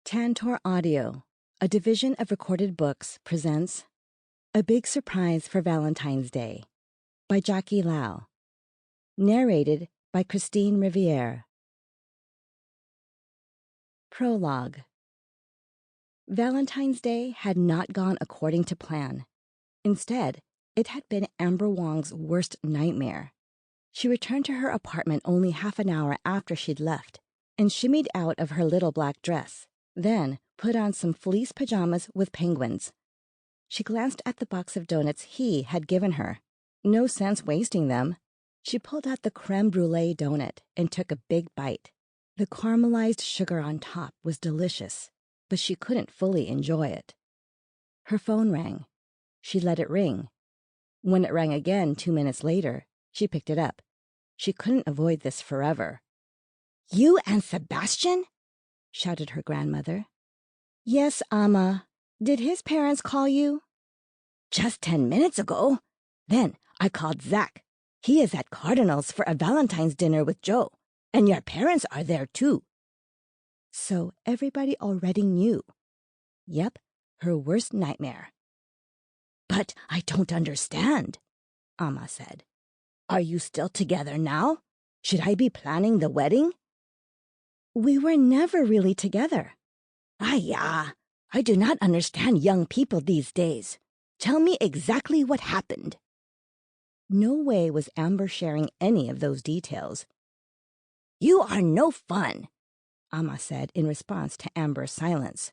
Tantor Audio, a division of Recorded Books, presents A Big Surprise for Valentine's Day by Jackie Lau. Narrated by Khristine Rivière. Prologue. Valentine's Day had not gone according to plan. Instead, it had been Amber Wong's worst nightmare. She returned to her apartment only half an hour after she'd left and shimmied out of her little black dress. Then put on some fleece pajamas with penguins. She glanced at the box of donuts he had given her. No sense wasting them. She pulled out the creme brulee donut and took a big bite. The caramelized sugar on top was delicious, but she couldn't fully enjoy it. Her phone rang. She let it ring. When it rang again 2 minutes later, she picked it up. She couldn't avoid this forever. "You and Sebastian?" shouted her grandmother. "Yes, Amma. Did his parents call you?" "Just 10 minutes ago. Then I called Zach. He is at Cardinal's for a Valentine's dinner with Joe, and your parents are there too." So everybody already knew. Yep, her worst nightmare. "But I don't understand," Amma said. "Are you still together now? Should I be planning the wedding?" "We were never really together." "Yeah, I do not understand young people these days. Tell me exactly what happened." No way was Amber sharing any of those details. "You are no fun," Amma said in response to Amber's silence.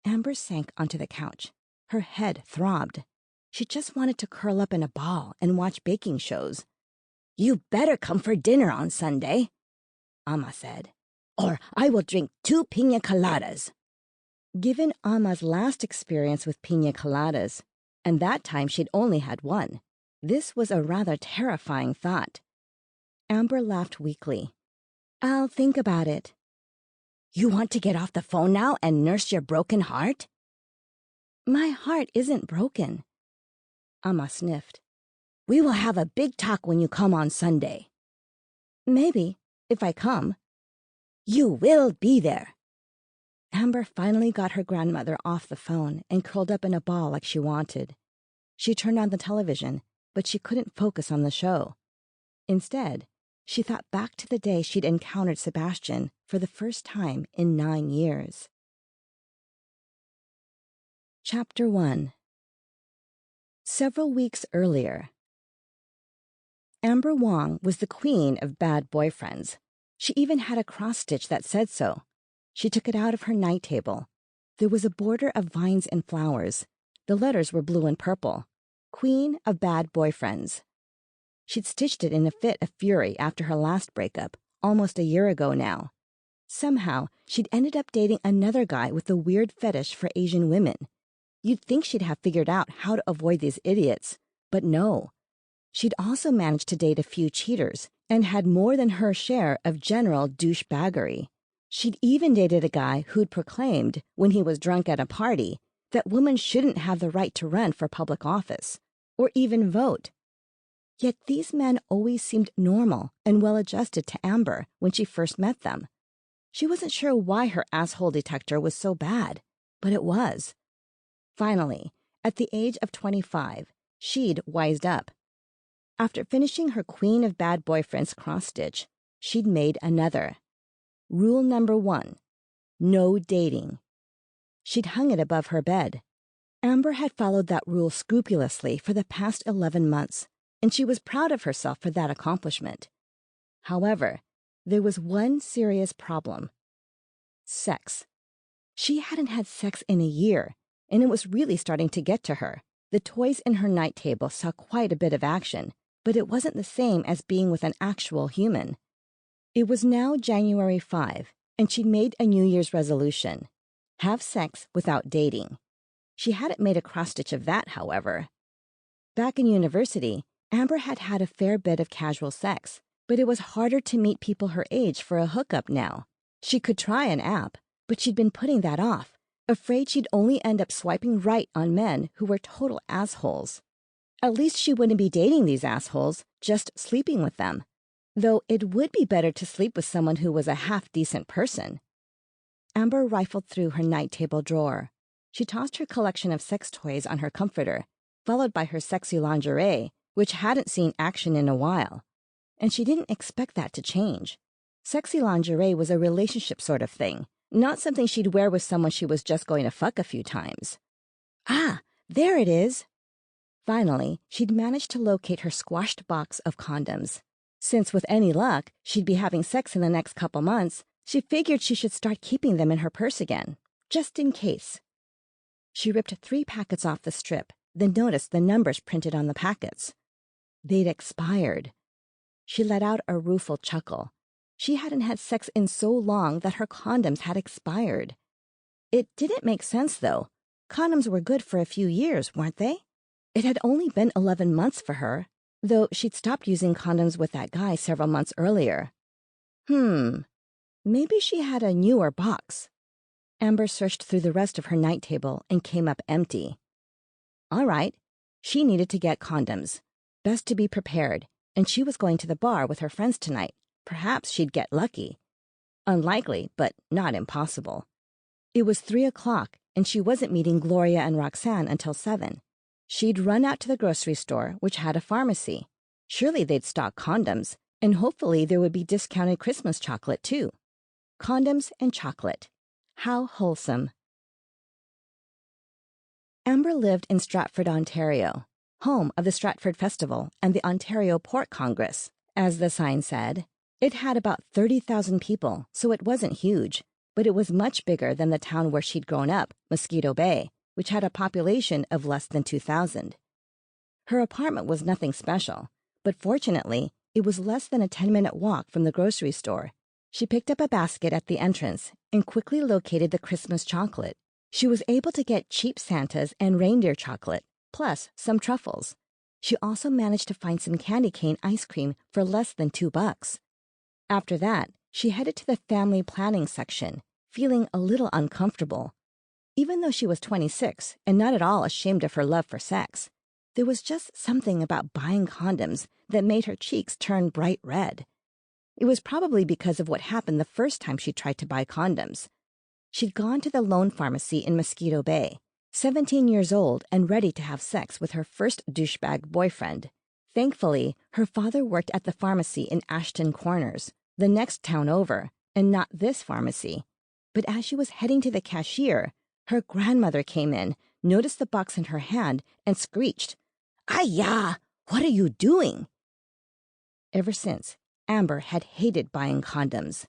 Amber sank onto the couch. Her head throbbed. She just wanted to curl up in a ball and watch baking shows. "You better come for dinner on Sunday," Amma said, "or I will drink 2 piña coladas." Given Amma's last experience with piña coladas, and that time she'd only had one, this was a rather terrifying thought. Amber laughed weakly. "I'll think about it." "You want to get off the phone now and nurse your broken heart?" "My heart isn't broken." Amma sniffed. "We will have a big talk when you come on Sunday." "Maybe, if I come." "You will be there." Amber finally got her grandmother off the phone and curled up in a ball like she wanted. She turned on the television, but she couldn't focus on the show. Instead, she thought back to the day she'd encountered Sebastian for the first time in 9 years. Chapter 1. Several weeks earlier. Amber Wong was the queen of bad boyfriends. She even had a cross-stitch that said so. She took it out of her night table. There was a border of vines and flowers. The letters were blue and purple. Queen of Bad Boyfriends. She'd stitched it in a fit of fury after her last breakup, almost a year ago now. Somehow, she'd ended up dating another guy with a weird fetish for Asian women. You'd think she'd have figured out how to avoid these idiots, but no. She'd also managed to date a few cheaters and had more than her share of general douchebaggery. She'd even dated a guy who'd proclaimed, when he was drunk at a party, that women shouldn't have the right to run for public office, or even vote. Yet these men always seemed normal and well-adjusted to Amber when she first met them. She wasn't sure why her asshole detector was so bad, but it was. Finally, at the age of 25, she'd wised up. After finishing her Queen of Bad Boyfriends cross-stitch, she'd made another. Rule number 1, no dating. She'd hung it above her bed. Amber had followed that rule scrupulously for the past 11 months, and she was proud of herself for that accomplishment. However, there was one serious problem. Sex. She hadn't had sex in a year, and it was really starting to get to her. The toys in her night table saw quite a bit of action, but it wasn't the same as being with an actual human. It was now January 5, and she'd made a New Year's resolution. Have sex without dating. She hadn't made a cross-stitch of that, however. Back in university, Amber had had a fair bit of casual sex, but it was harder to meet people her age for a hookup now. She could try an app, but she'd been putting that off, afraid she'd only end up swiping right on men who were total assholes. At least she wouldn't be dating these assholes, just sleeping with them. Though it would be better to sleep with someone who was a half-decent person. Amber rifled through her night table drawer. She tossed her collection of sex toys on her comforter, followed by her sexy lingerie, which hadn't seen action in a while. And she didn't expect that to change. Sexy lingerie was a relationship sort of thing, not something she'd wear with someone she was just going to fuck a few times. Ah, there it is! Finally, she'd managed to locate her squashed box of condoms. Since with any luck, she'd be having sex in the next couple months, she figured she should start keeping them in her purse again, just in case. She ripped 3 packets off the strip, then noticed the numbers printed on the packets. They'd expired. She let out a rueful chuckle. She hadn't had sex in so long that her condoms had expired. It didn't make sense, though. Condoms were good for a few years, weren't they? It had only been 11 months for her, though she'd stopped using condoms with that guy several months earlier. Maybe she had a newer box. Amber searched through the rest of her night table and came up empty. All right, she needed to get condoms. Best to be prepared, and she was going to the bar with her friends tonight. Perhaps she'd get lucky. Unlikely, but not impossible. It was 3 o'clock, and she wasn't meeting Gloria and Roxanne until 7. She'd run out to the grocery store, which had a pharmacy. Surely they'd stock condoms, and hopefully there would be discounted Christmas chocolate, too. Condoms and chocolate. How wholesome. Amber lived in Stratford, Ontario, home of the Stratford Festival and the Ontario Pork Congress. As the sign said, it had about 30,000 people, so it wasn't huge, but it was much bigger than the town where she'd grown up, Mosquito Bay, which had a population of less than 2,000. Her apartment was nothing special, but fortunately, it was less than a 10-minute walk from the grocery store. She picked up a basket at the entrance and quickly located the Christmas chocolate. She was able to get cheap Santas and reindeer chocolate, plus some truffles. She also managed to find some candy cane ice cream for less than $2. After that, she headed to the family planning section, feeling a little uncomfortable. Even though she was 26 and not at all ashamed of her love for sex, there was just something about buying condoms that made her cheeks turn bright red. It was probably because of what happened the first time she tried to buy condoms. She'd gone to the lone pharmacy in Mosquito Bay, 17 years old and ready to have sex with her first douchebag boyfriend. Thankfully, her father worked at the pharmacy in Ashton Corners, the next town over, and not this pharmacy. But as she was heading to the cashier, her grandmother came in, noticed the box in her hand, and screeched, "Ay-ya! What are you doing?" Ever since, Amber had hated buying condoms.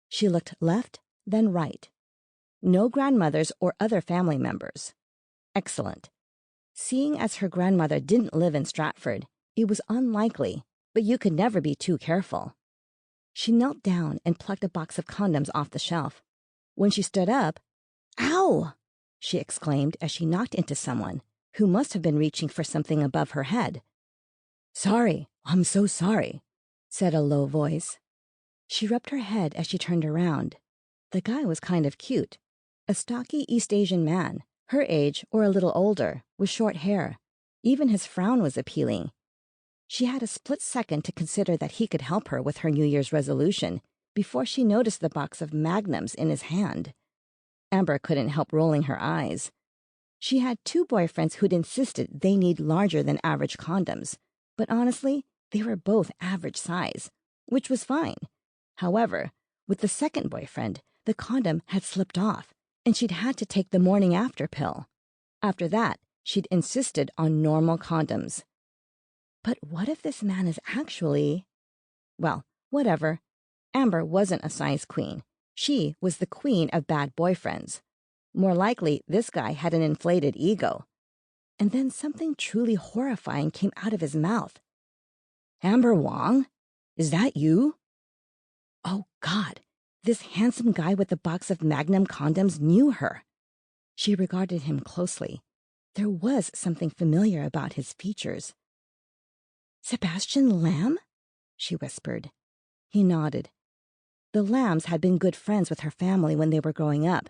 She looked left, then right. No grandmothers or other family members. Excellent. Seeing as her grandmother didn't live in Stratford, it was unlikely, but you could never be too careful. She knelt down and plucked a box of condoms off the shelf. When she stood up, "Ow!" she exclaimed as she knocked into someone who must have been reaching for something above her head. "Sorry, I'm so sorry," said a low voice. She rubbed her head as she turned around. The guy was kind of cute. A stocky East Asian man, her age or a little older, with short hair. Even his frown was appealing. She had a split second to consider that he could help her with her New Year's resolution before she noticed the box of magnums in his hand. Amber couldn't help rolling her eyes. She had 2 boyfriends who'd insisted they need larger than average condoms, but honestly, they were both average size, which was fine. However, with the second boyfriend, the condom had slipped off, and she'd had to take the morning after pill. After that, she'd insisted on normal condoms. But what if this man is actually... Well, whatever. Amber wasn't a size queen. She was the queen of bad boyfriends. More likely, this guy had an inflated ego. And then something truly horrifying came out of his mouth. "Amber Wong? Is that you?" Oh, God. This handsome guy with the box of Magnum condoms knew her. She regarded him closely. There was something familiar about his features. "Sebastian Lam?" she whispered. He nodded. The Lams had been good friends with her family when they were growing up.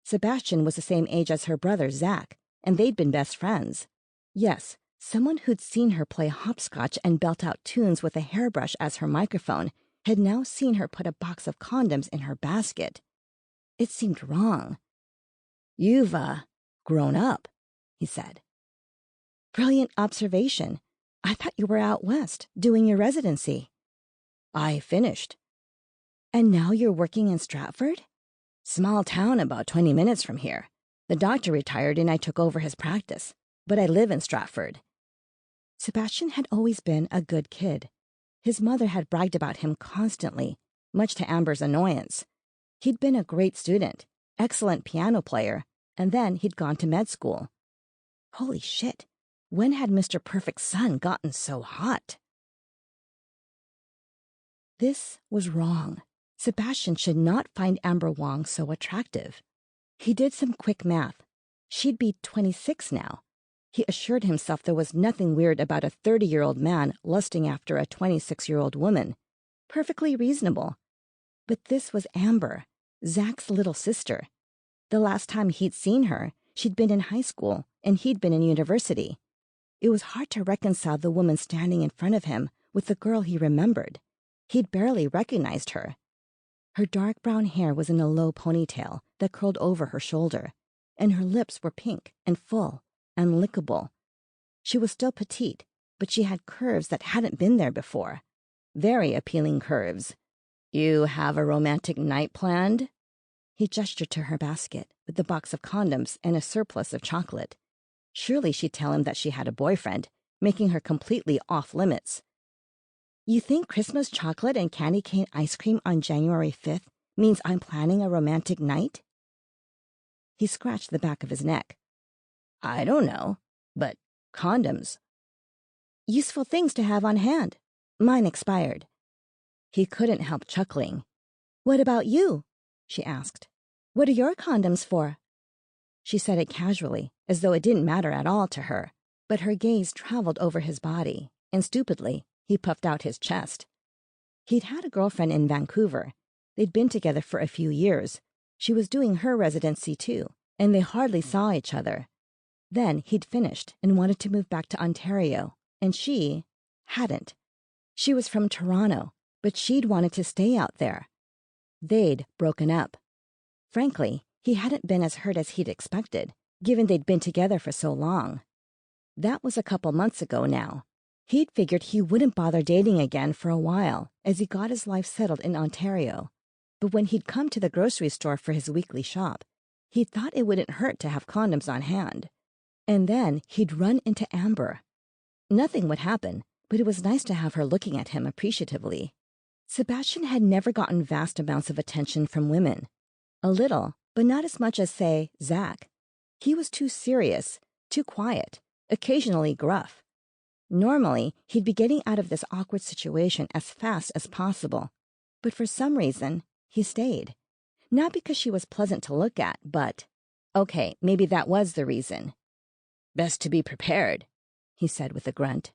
Sebastian was the same age as her brother, Zach, and they'd been best friends. Yes, someone who'd seen her play hopscotch and belt out tunes with a hairbrush as her microphone had now seen her put a box of condoms in her basket. It seemed wrong. "You've, grown up," he said. "Brilliant observation. I thought you were out west, doing your residency." "I finished." "And now you're working in Stratford?" "Small town about 20 minutes from here. The doctor retired and I took over his practice, but I live in Stratford." Sebastian had always been a good kid. His mother had bragged about him constantly, much to Amber's annoyance. He'd been a great student, excellent piano player, and then he'd gone to med school. Holy shit, when had Mr. Perfect's son gotten so hot? This was wrong. Sebastian should not find Amber Wong so attractive. He did some quick math. She'd be 26 now. He assured himself there was nothing weird about a 30-year-old man lusting after a 26-year-old woman. Perfectly reasonable. But this was Amber, Zach's little sister. The last time he'd seen her, she'd been in high school, and he'd been in university. It was hard to reconcile the woman standing in front of him with the girl he remembered. He'd barely recognized her. Her dark brown hair was in a low ponytail that curled over her shoulder, and her lips were pink and full and lickable. She was still petite, but she had curves that hadn't been there before. Very appealing curves. "You have a romantic night planned?" He gestured to her basket with the box of condoms and a surplus of chocolate. Surely she'd tell him that she had a boyfriend, making her completely off limits. "You think Christmas chocolate and candy cane ice cream on January 5th means I'm planning a romantic night?" He scratched the back of his neck. "I don't know, but condoms." "Useful things to have on hand. Mine expired." He couldn't help chuckling. "What about you?" she asked. "What are your condoms for?" She said it casually, as though it didn't matter at all to her, but her gaze traveled over his body, and stupidly, he puffed out his chest. He'd had a girlfriend in Vancouver. They'd been together for a few years. She was doing her residency too, and they hardly saw each other. Then he'd finished and wanted to move back to Ontario, and she hadn't. She was from Toronto, but she'd wanted to stay out there. They'd broken up. Frankly, he hadn't been as hurt as he'd expected, given they'd been together for so long. That was a couple months ago now. He'd figured he wouldn't bother dating again for a while as he got his life settled in Ontario. But when he'd come to the grocery store for his weekly shop, he thought it wouldn't hurt to have condoms on hand. And then he'd run into Amber. Nothing would happen, but it was nice to have her looking at him appreciatively. Sebastian had never gotten vast amounts of attention from women. A little, but not as much as, say, Zach. He was too serious, too quiet, occasionally gruff. Normally, he'd be getting out of this awkward situation as fast as possible. But for some reason, he stayed. Not because she was pleasant to look at, but... Okay, maybe that was the reason. "Best to be prepared," he said with a grunt.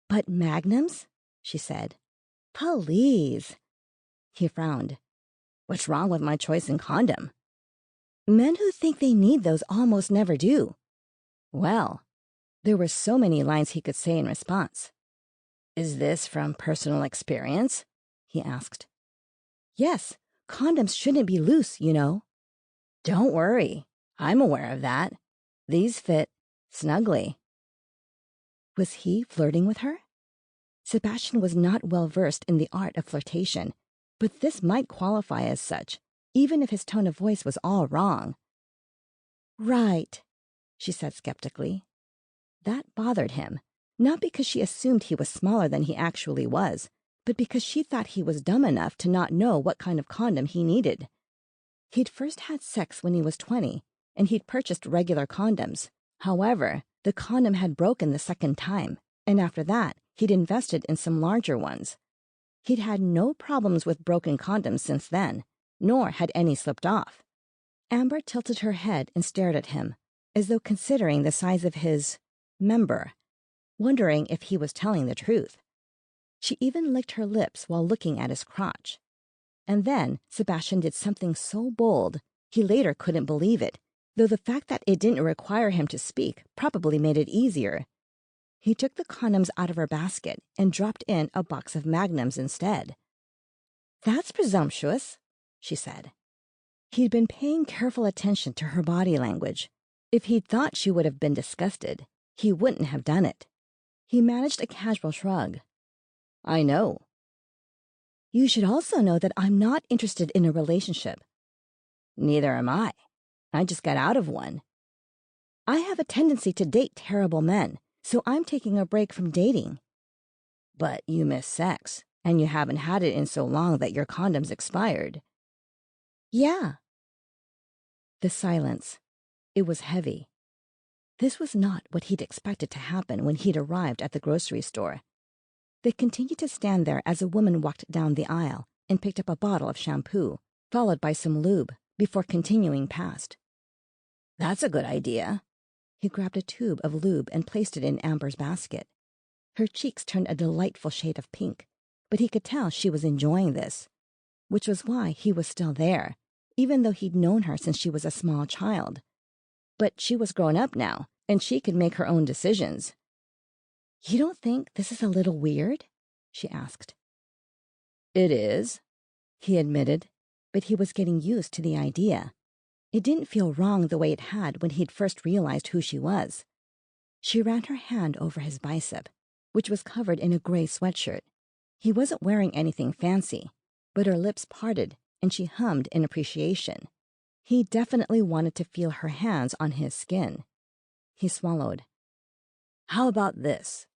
"But magnums?" she said. "Please." He frowned. "What's wrong with my choice in condom?" "Men who think they need those almost never do." Well, there were so many lines he could say in response. "Is this from personal experience?" he asked. "Yes, condoms shouldn't be loose, you know." "Don't worry, I'm aware of that. These fit snugly." Was he flirting with her? Sebastian was not well versed in the art of flirtation, but this might qualify as such, even if his tone of voice was all wrong. "Right," she said skeptically. That bothered him, not because she assumed he was smaller than he actually was, but because she thought he was dumb enough to not know what kind of condom he needed. He'd first had sex when he was 20, and he'd purchased regular condoms. However, the condom had broken the second time, and after that, he'd invested in some larger ones. He'd had no problems with broken condoms since then, nor had any slipped off. Amber tilted her head and stared at him, as though considering the size of his member, wondering if he was telling the truth. She even licked her lips while looking at his crotch. And then Sebastian did something so bold, he later couldn't believe it, though the fact that it didn't require him to speak probably made it easier. He took the condoms out of her basket and dropped in a box of magnums instead. "That's presumptuous," she said. He'd been paying careful attention to her body language. If he'd thought she would have been disgusted, he wouldn't have done it. He managed a casual shrug. I know. You should also know that I'm not interested in a relationship. Neither am I. I just got out of one. I have a tendency to date terrible men, so I'm taking a break from dating. But you miss sex, and you haven't had it in so long that your condom's expired. Yeah. The silence. It was heavy. This was not what he'd expected to happen when he'd arrived at the grocery store. They continued to stand there as a woman walked down the aisle and picked up a bottle of shampoo, followed by some lube, before continuing past. That's a good idea. He grabbed a tube of lube and placed it in Amber's basket. Her cheeks turned a delightful shade of pink, but he could tell she was enjoying this, which was why he was still there, even though he'd known her since she was a small child. But she was grown up now, and she could make her own decisions. You don't think this is a little weird? She asked. It is, he admitted, but he was getting used to the idea. It didn't feel wrong the way it had when he'd first realized who she was. She ran her hand over his bicep, which was covered in a gray sweatshirt. He wasn't wearing anything fancy, but her lips parted and she hummed in appreciation. He definitely wanted to feel her hands on his skin. He swallowed. How about this?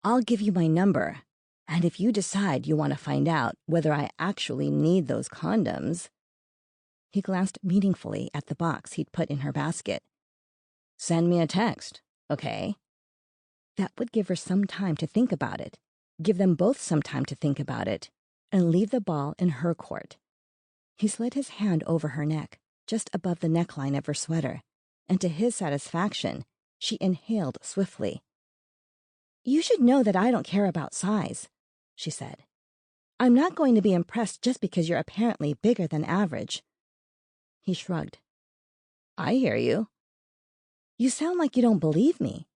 I'll give you my number, and if you decide you want to find out whether I actually need those condoms... He glanced meaningfully at the box he'd put in her basket. Send me a text, okay? That would give her some time to think about it, give them both some time to think about it, and leave the ball in her court. He slid his hand over her neck, just above the neckline of her sweater, and to his satisfaction, she inhaled swiftly. You should know that I don't care about size, she said. I'm not going to be impressed just because you're apparently bigger than average. He shrugged. I hear you. You sound like you don't believe me.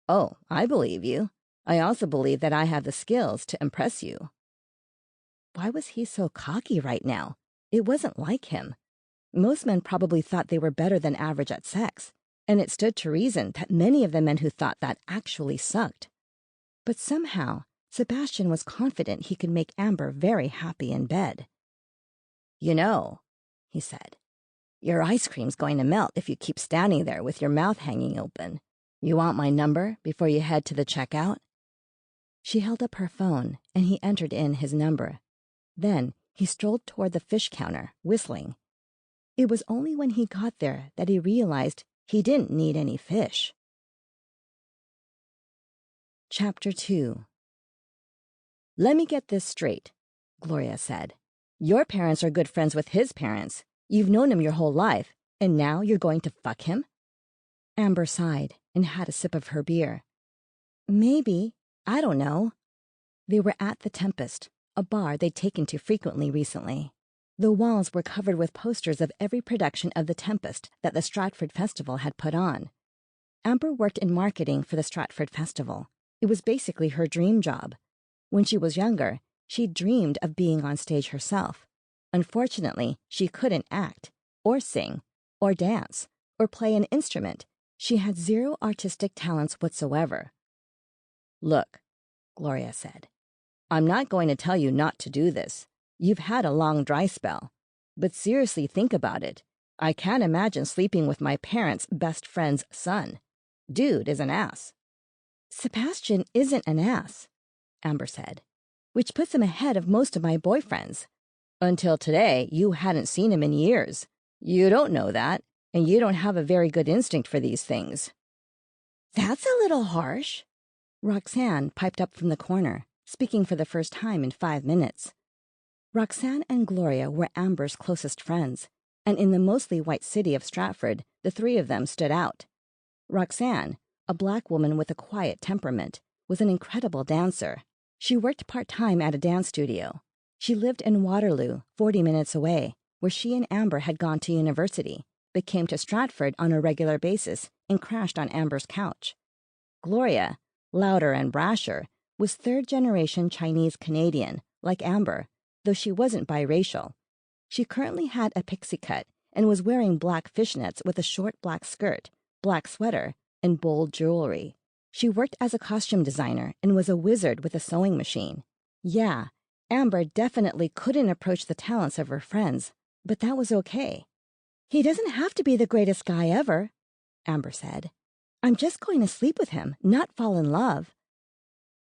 Oh, I believe you. I also believe that I have the skills to impress you. Why was he so cocky right now? It wasn't like him. Most men probably thought they were better than average at sex, and it stood to reason that many of the men who thought that actually sucked. But somehow, Sebastian was confident he could make Amber very happy in bed. You know, he said, your ice cream's going to melt if you keep standing there with your mouth hanging open. You want my number before you head to the checkout? She held up her phone, and he entered in his number. Then he strolled toward the fish counter, whistling. It was only when he got there that he realized he didn't need any fish. Chapter 2. Let me get this straight, Gloria said. Your parents are good friends with his parents. You've known him your whole life, and now you're going to fuck him? Amber sighed and had a sip of her beer. Maybe. I don't know. They were at the Tempest, a bar they'd taken to frequently recently. The walls were covered with posters of every production of the Tempest that the Stratford Festival had put on. Amber worked in marketing for the Stratford Festival. It was basically her dream job. When she was younger, she dreamed of being on stage herself. Unfortunately, she couldn't act, or sing, or dance, or play an instrument. She had zero artistic talents whatsoever. Look, Gloria said, I'm not going to tell you not to do this. You've had a long dry spell. But seriously think about it. I can't imagine sleeping with my parents' best friend's son. Dude is an ass. Sebastian isn't an ass, Amber said, which puts him ahead of most of my boyfriends. Until today, you hadn't seen him in years. You don't know that, and you don't have a very good instinct for these things. That's a little harsh. Roxanne piped up from the corner, speaking for the first time in 5 minutes. Roxanne and Gloria were Amber's closest friends, and in the mostly white city of Stratford, the three of them stood out. Roxanne, a black woman with a quiet temperament, was an incredible dancer. She worked part-time at a dance studio. She lived in Waterloo, 40 minutes away, where she and Amber had gone to university, but came to Stratford on a regular basis and crashed on Amber's couch. Gloria, louder and brasher, was third-generation Chinese-Canadian, like Amber, though she wasn't biracial. She currently had a pixie cut and was wearing black fishnets with a short black skirt, black sweater, and bold jewelry. She worked as a costume designer and was a wizard with a sewing machine. Yeah, Amber definitely couldn't approach the talents of her friends, but that was okay. "He doesn't have to be the greatest guy ever," Amber said. "I'm just going to sleep with him, not fall in love."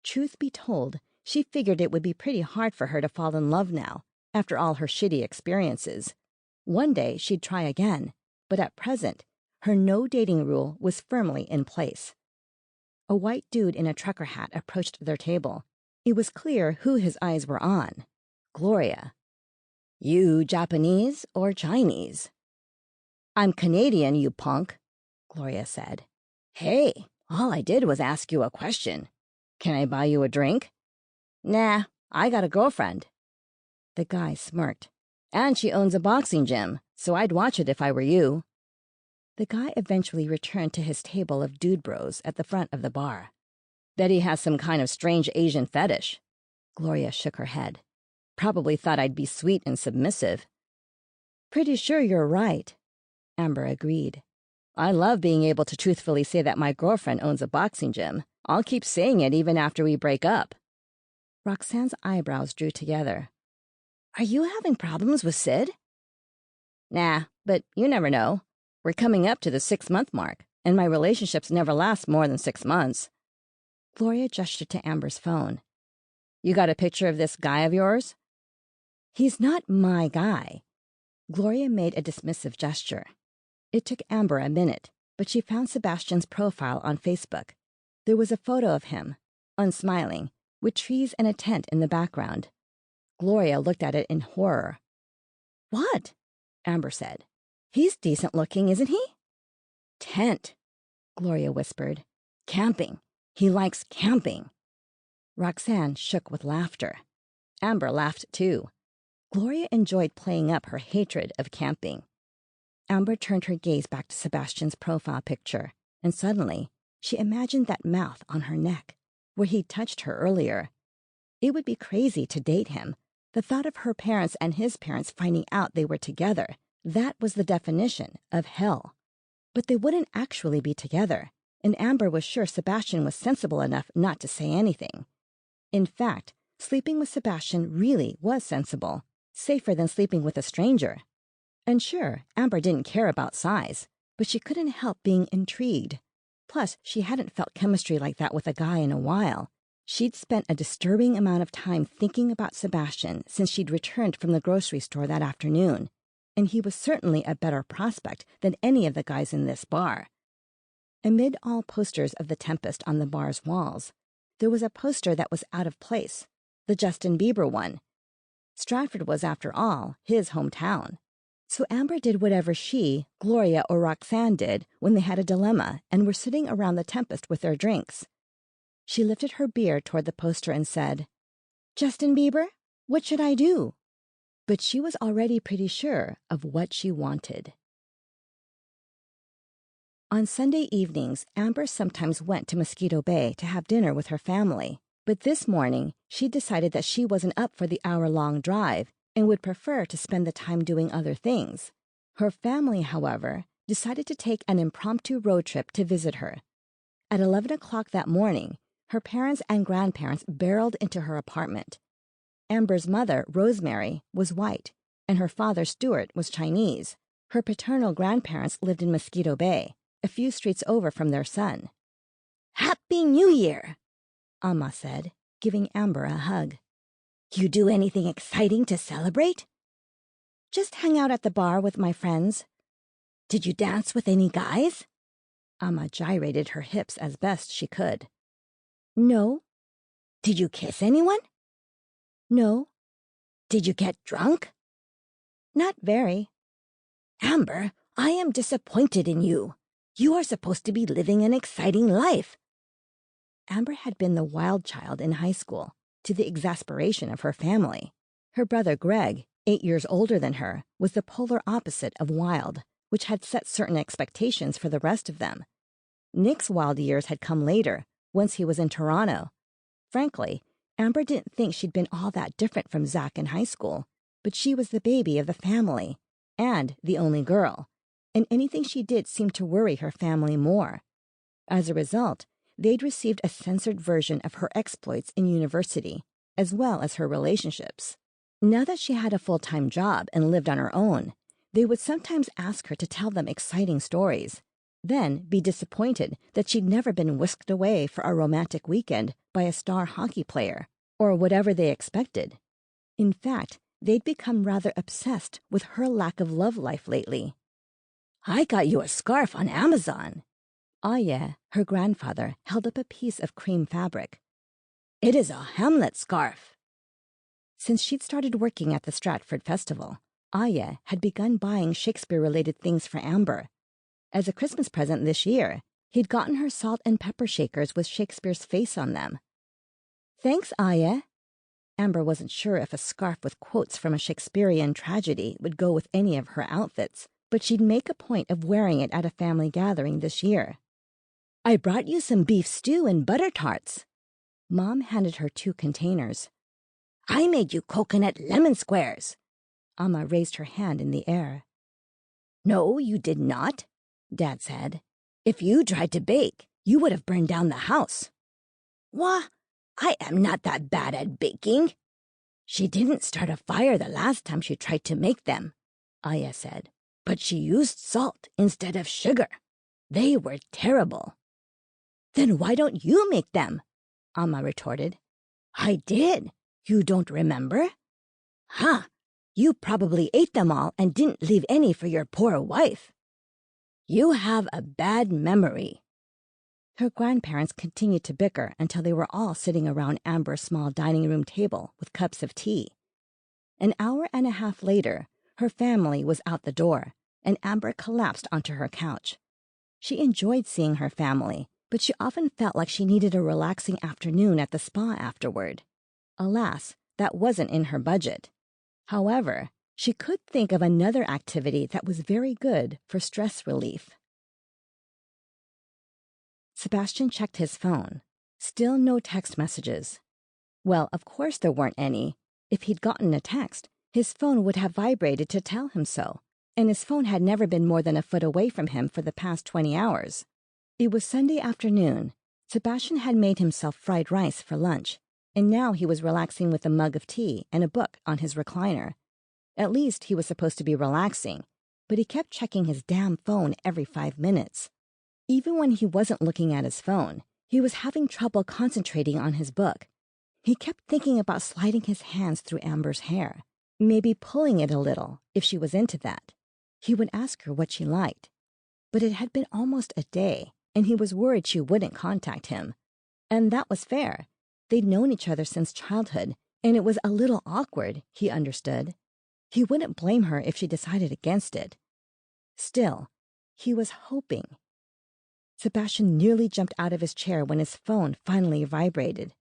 Truth be told, she figured it would be pretty hard for her to fall in love now, after all her shitty experiences. One day she'd try again, but at present, her no-dating rule was firmly in place. A white dude in a trucker hat approached their table. It was clear who his eyes were on. Gloria. "You Japanese or Chinese?" "I'm Canadian, you punk," Gloria said. "Hey, all I did was ask you a question. Can I buy you a drink?" "Nah, I got a girlfriend." The guy smirked. "And she owns a boxing gym, so I'd watch it if I were you." The guy eventually returned to his table of dude bros at the front of the bar. "Bet he has some kind of strange Asian fetish." Gloria shook her head. "Probably thought I'd be sweet and submissive." "Pretty sure you're right," Amber agreed. "I love being able to truthfully say that my girlfriend owns a boxing gym. I'll keep saying it even after we break up." Roxanne's eyebrows drew together. "Are you having problems with Sid?" "Nah, but you never know. We're coming up to the 6-month mark, and my relationships never last more than 6 months. Gloria gestured to Amber's phone. "You got a picture of this guy of yours?" "He's not my guy." Gloria made a dismissive gesture. It took Amber a minute, but she found Sebastian's profile on Facebook. There was a photo of him, unsmiling, with trees and a tent in the background. Gloria looked at it in horror. "What?" Amber said. "He's decent looking, isn't he?" "Tent," Gloria whispered. "Camping. He likes camping." Roxanne shook with laughter. Amber laughed too. Gloria enjoyed playing up her hatred of camping. Amber turned her gaze back to Sebastian's profile picture, and suddenly she imagined that mouth on her neck, where he'd touched her earlier. It would be crazy to date him. The thought of her parents and his parents finding out they were together, that was the definition of hell. But they wouldn't actually be together, and Amber was sure Sebastian was sensible enough not to say anything. In fact, sleeping with Sebastian really was sensible, safer than sleeping with a stranger. And sure, Amber didn't care about size, but she couldn't help being intrigued. Plus, she hadn't felt chemistry like that with a guy in a while. She'd spent a disturbing amount of time thinking about Sebastian since she'd returned from the grocery store that afternoon, and he was certainly a better prospect than any of the guys in this bar. Amid all posters of The Tempest on the bar's walls, there was a poster that was out of place, the Justin Bieber one. Stratford was, after all, his hometown. So Amber did whatever she, Gloria, or Roxanne did when they had a dilemma and were sitting around the Tempest with their drinks. She lifted her beer toward the poster and said, "Justin Bieber, what should I do?" But she was already pretty sure of what she wanted. On Sunday evenings, Amber sometimes went to Mosquito Bay to have dinner with her family. But this morning, she decided that she wasn't up for the hour-long drive and would prefer to spend the time doing other things. Her family, however, decided to take an impromptu road trip to visit her. At 11 o'clock that morning, her parents and grandparents barreled into her apartment. Amber's mother, Rosemary, was white, and her father, Stuart, was Chinese. Her paternal grandparents lived in Mosquito Bay, a few streets over from their son. "Happy New Year," Amma said, giving Amber a hug. "You do anything exciting to celebrate?" "Just hang out at the bar with my friends." "Did you dance with any guys?" Amma gyrated her hips as best she could. "No." "Did you kiss anyone?" "No." "Did you get drunk?" "Not very." "Amber, I am disappointed in you. You are supposed to be living an exciting life." Amber had been the wild child in high school, to the exasperation of her family. Her brother Greg, 8 years older than her, was the polar opposite of wild, which had set certain expectations for the rest of them. Nick's wild years had come later, once he was in Toronto. Frankly, Amber didn't think she'd been all that different from Zach in high school, but she was the baby of the family, and the only girl, and anything she did seemed to worry her family more. As a result, they'd received a censored version of her exploits in university, as well as her relationships. Now that she had a full-time job and lived on her own, they would sometimes ask her to tell them exciting stories, then be disappointed that she'd never been whisked away for a romantic weekend by a star hockey player, or whatever they expected. In fact, they'd become rather obsessed with her lack of love life lately. "I got you a scarf on Amazon." Aya, her grandfather, held up a piece of cream fabric. "It is a Hamlet scarf." Since she'd started working at the Stratford Festival, Aya had begun buying Shakespeare-related things for Amber. As a Christmas present this year, he'd gotten her salt and pepper shakers with Shakespeare's face on them. "Thanks, Aya." Amber wasn't sure if a scarf with quotes from a Shakespearean tragedy would go with any of her outfits, but she'd make a point of wearing it at a family gathering this year. "I brought you some beef stew and butter tarts." Mom handed her 2 containers. "I made you coconut lemon squares." Amma raised her hand in the air. "No, you did not," Dad said. "If you tried to bake, you would have burned down the house." "Wah, I am not that bad at baking." "She didn't start a fire the last time she tried to make them," Aya said. "But she used salt instead of sugar. They were terrible." "Then why don't you make them?" Amma retorted. "I did. You don't remember?" "Huh. You probably ate them all and didn't leave any for your poor wife." "You have a bad memory." Her grandparents continued to bicker until they were all sitting around Amber's small dining room table with cups of tea. An hour and a half later, her family was out the door, and Amber collapsed onto her couch. She enjoyed seeing her family, but she often felt like she needed a relaxing afternoon at the spa afterward. Alas, that wasn't in her budget. However, she could think of another activity that was very good for stress relief. Sebastian checked his phone. Still no text messages. Well, of course there weren't any. If he'd gotten a text, his phone would have vibrated to tell him so, and his phone had never been more than a foot away from him for the past 20 hours. It was Sunday afternoon. Sebastian had made himself fried rice for lunch, and now he was relaxing with a mug of tea and a book on his recliner. At least he was supposed to be relaxing, but he kept checking his damn phone every 5 minutes. Even when he wasn't looking at his phone, he was having trouble concentrating on his book. He kept thinking about sliding his hands through Amber's hair, maybe pulling it a little if she was into that. He would ask her what she liked. But it had been almost a day, and he was worried she wouldn't contact him. And that was fair. They'd known each other since childhood, and it was a little awkward, he understood. He wouldn't blame her if she decided against it. Still, he was hoping. Sebastian nearly jumped out of his chair when his phone finally vibrated.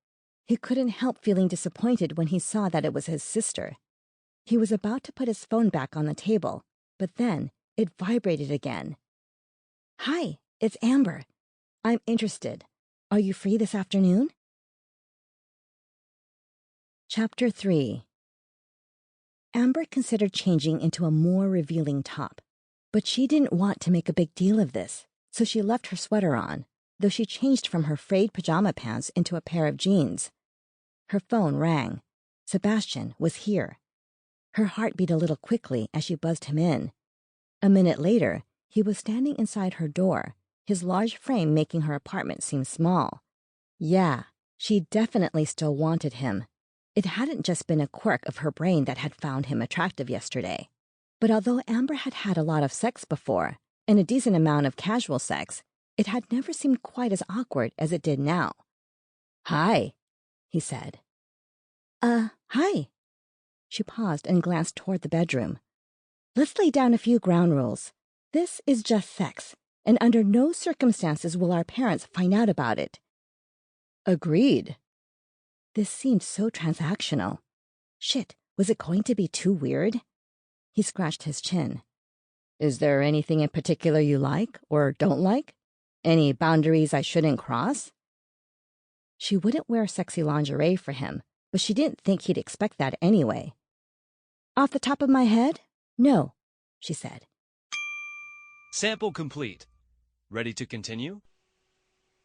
He couldn't help feeling disappointed when he saw that it was his sister. He was about to put his phone back on the table, but then it vibrated again. "Hi, it's Amber. I'm interested. Are you free this afternoon?" Chapter 3. Amber considered changing into a more revealing top, but she didn't want to make a big deal of this, so she left her sweater on, though she changed from her frayed pajama pants into a pair of jeans. Her phone rang. Sebastian was here. Her heart beat a little quickly as she buzzed him in. A minute later, he was standing inside her door, his large frame making her apartment seem small. Yeah, she definitely still wanted him. It hadn't just been a quirk of her brain that had found him attractive yesterday. But although Amber had had a lot of sex before, and a decent amount of casual sex, it had never seemed quite as awkward as it did now. "Hi," he said. Hi." She paused and glanced toward the bedroom. "Let's lay down a few ground rules. This is just sex, and under no circumstances will our parents find out about it." "Agreed." This seemed so transactional. Shit, was it going to be too weird? He scratched his chin. "Is there anything in particular you like or don't like? Any boundaries I shouldn't cross?" She wouldn't wear sexy lingerie for him, but she didn't think he'd expect that anyway. "Off the top of my head? No. she said. Sample complete. Ready to continue?